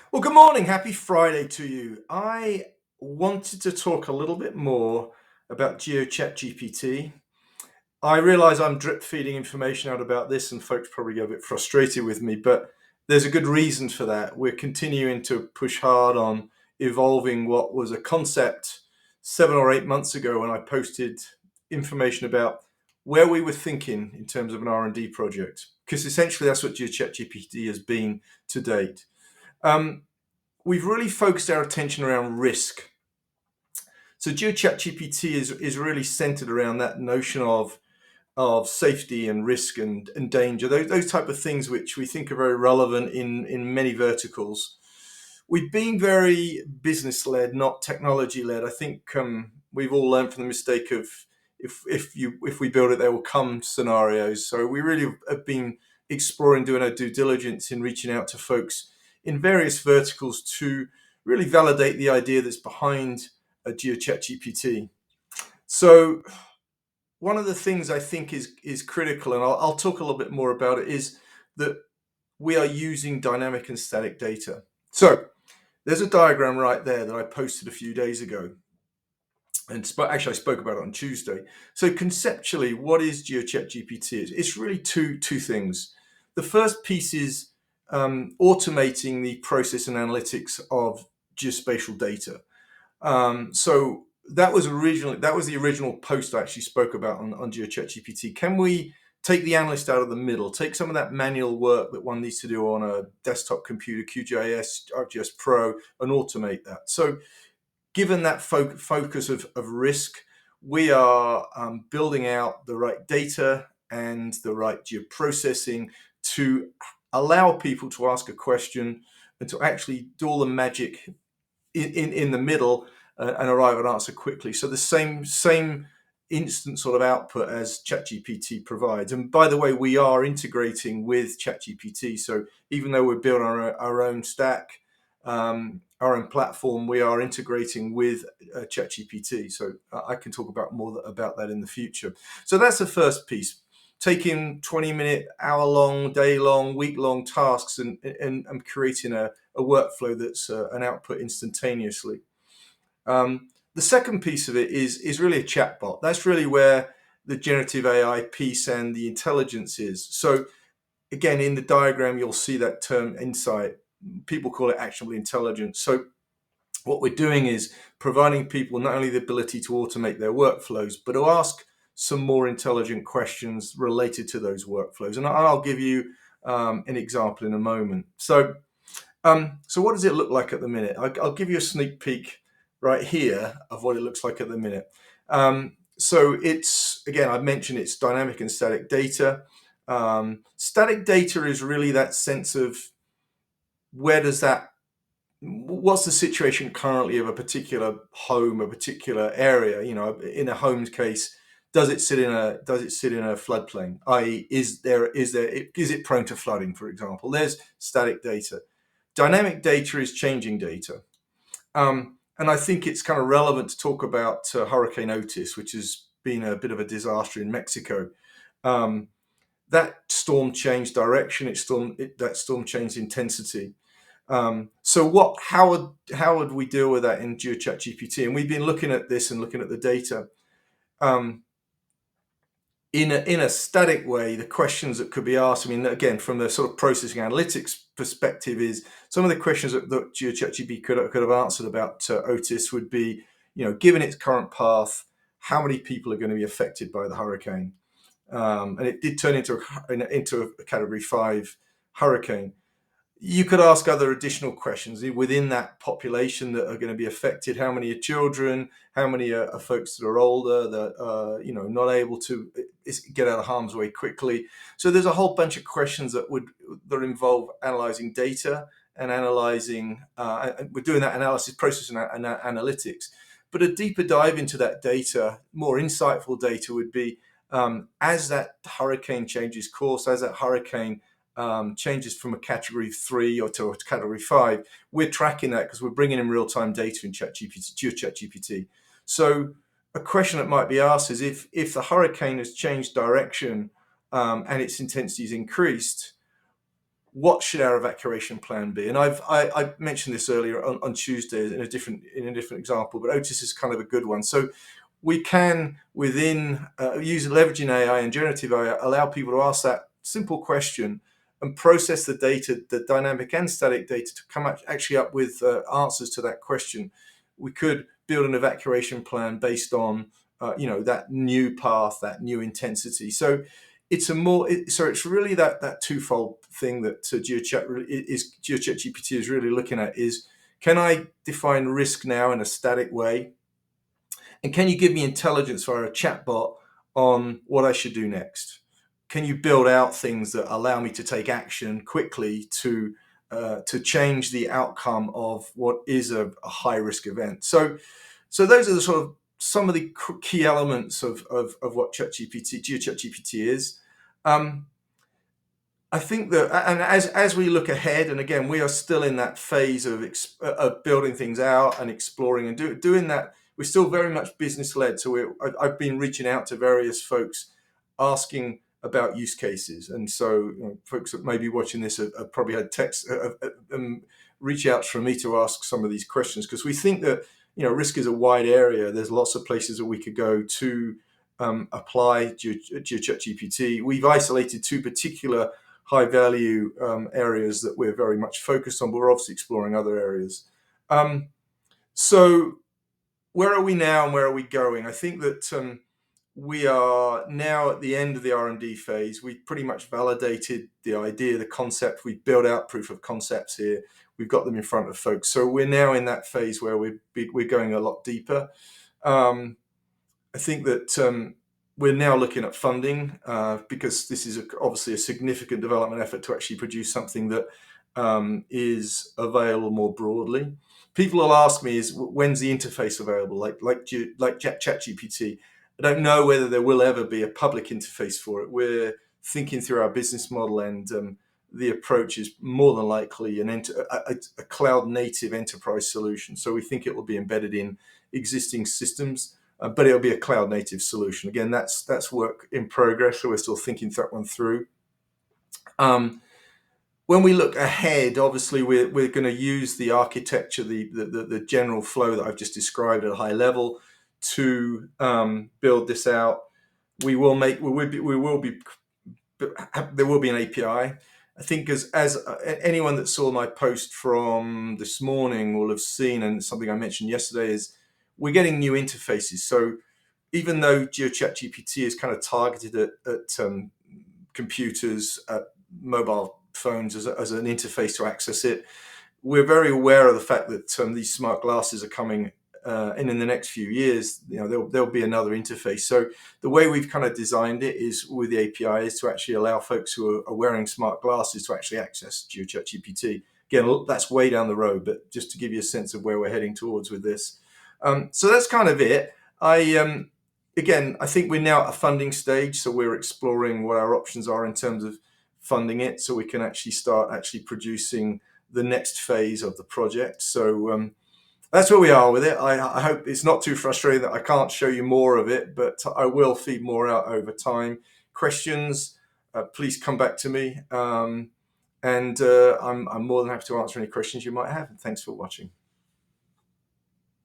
Well, good morning. Happy Friday to you. I wanted to talk a little bit more about GeoChatGPT. I realize I'm drip feeding information out about this, and folks probably get a bit frustrated with me, but there's a good reason for that. We're continuing to push hard on evolving what was a concept 7 or 8 months ago when I posted information about where we were thinking in terms of an R&D project, because essentially that's what GeoChatGPT has been to date. Um, we've really focused our attention around risk. So GeoChatGPT is really centered around that notion of safety and risk and danger, those type of things which we think are very relevant in many verticals. We've been very business led, not technology led. I think we've all learned from the mistake of if we build it, there will come scenarios. So we really have been exploring, doing our due diligence in reaching out to folks in various verticals to really validate the idea that's behind a GeoChatGPT. So one of the things I think is critical, and I'll talk a little bit more about it, is that we are using dynamic and static data. So there's a diagram right there that I posted a few days ago, and actually I spoke about it on Tuesday. So conceptually, what is GeoChatGPT? It's really two things. The first piece is automating the process and analytics of geospatial data. So that was the original post I actually spoke about on GeoChatGPT. Can we take the analyst out of the middle, take some of that manual work that one needs to do on a desktop computer, QGIS, ArcGIS Pro, and automate that? So given that focus of risk, we are building out the right data and the right geoprocessing to allow people to ask a question and to actually do all the magic in the middle and arrive at an answer quickly. So the same instant sort of output as ChatGPT provides. And by the way, we are integrating with ChatGPT. So even though we're building our own stack, our own platform, we are integrating with ChatGPT. So I can talk about more about that in the future. So that's the first piece. Taking 20-minute, hour-long, day-long, week-long tasks and creating a workflow that's an output instantaneously. The second piece of it is really a chatbot. That's really where the generative AI piece and the intelligence is. So again, in the diagram, you'll see that term insight. People call it actionable intelligence. So what we're doing is providing people not only the ability to automate their workflows, but to ask some more intelligent questions related to those workflows. And I'll give you an example in a moment. So what does it look like at the minute? I'll give you a sneak peek right here of what it looks like at the minute. So it's, again, I mentioned it's dynamic and static data. Static data is really that sense of what's the situation currently of a particular home, a particular area. In a home's case, does it sit in a floodplain? I.e., is it prone to flooding, for example? There's static data. Dynamic data is changing data. And I think it's kind of relevant to talk about Hurricane Otis, which has been a bit of a disaster in Mexico. That storm changed direction. That storm changed intensity. How would we deal with that in GeoChatGPT? And we've been looking at this and looking at the data. In a static way, the questions that could be asked, I mean, again, from the sort of processing analytics perspective, is some of the questions that GeoChatGPT could have answered about Otis would be, given its current path, how many people are going to be affected by the hurricane? And it did turn into a Category 5 hurricane. You could ask other additional questions within that population that are going to be affected. How many are children? How many are folks that are older, that are not able to get out of harm's way quickly? So there's a whole bunch of questions that involve analyzing data and analyzing. We're doing that analysis, process, and analytics. But a deeper dive into that data, more insightful data, would be as that hurricane changes course, as that hurricane changes from a Category 3 or to a Category 5, we're tracking that because we're bringing in real-time data in GeoChatGPT. So a question that might be asked is if the hurricane has changed direction and its intensity is increased, what should our evacuation plan be? And I mentioned this earlier on Tuesday in a different example, but Otis is kind of a good one. So we can, within using leveraging AI and generative AI, allow people to ask that simple question and process the data, the dynamic and static data, to come actually up with answers to that question. We could build an evacuation plan based on that new path, that new intensity. So it's it's really that twofold thing that GeoChatGPT is really looking at is, can I define risk now in a static way? And can you give me intelligence via a chatbot on what I should do next? Can you build out things that allow me to take action quickly to change the outcome of what is a high risk event? So those are the sort of some of the key elements of what GeoChatGPT is. I think that, and as we look ahead, and again, we are still in that phase of building things out and exploring and doing that. We're still very much business led. So I've been reaching out to various folks, asking about use cases, and so folks that may be watching this have probably had text reach out from me to ask some of these questions, because we think that risk is a wide area. There's lots of places that we could go to apply GeoChatGPT. We've isolated two particular high value areas that we're very much focused on, but we're obviously exploring other areas. So where are we now and where are we going? I think that we are now at the end of the R&D phase. We pretty much validated the idea, the concept. We've built out proof of concepts here. We've got them in front of folks. So we're now in that phase where we're going a lot deeper. I think that we're now looking at funding because this is obviously a significant development effort to actually produce something that is available more broadly. People will ask me, is when's the interface available, like ChatGPT? I don't know whether there will ever be a public interface for it. We're thinking through our business model, and the approach is more than likely a cloud native enterprise solution. So we think it will be embedded in existing systems. But it'll be a cloud native solution. Again, that's work in progress, so we're still thinking that one through. When we look ahead, obviously we're going to use the architecture, the general flow that I've just described at a high level to build this out. There will be an API. I think as anyone that saw my post from this morning will have seen, and something I mentioned yesterday, is we're getting new interfaces. So even though GeoChatGPT is kind of targeted at computers, mobile phones as an interface to access it, we're very aware of the fact that these smart glasses are coming in the next few years. There'll be another interface. So the way we've kind of designed it is with the API is to actually allow folks who are wearing smart glasses to actually access GeoChatGPT. Again, that's way down the road, but just to give you a sense of where we're heading towards with this. So that's kind of it. Again, I think we're now at a funding stage, so we're exploring what our options are in terms of funding it, so we can actually start producing the next phase of the project. So that's where we are with it. I hope it's not too frustrating that I can't show you more of it, but I will feed more out over time. Questions, please come back to me, and I'm more than happy to answer any questions you might have. And thanks for watching.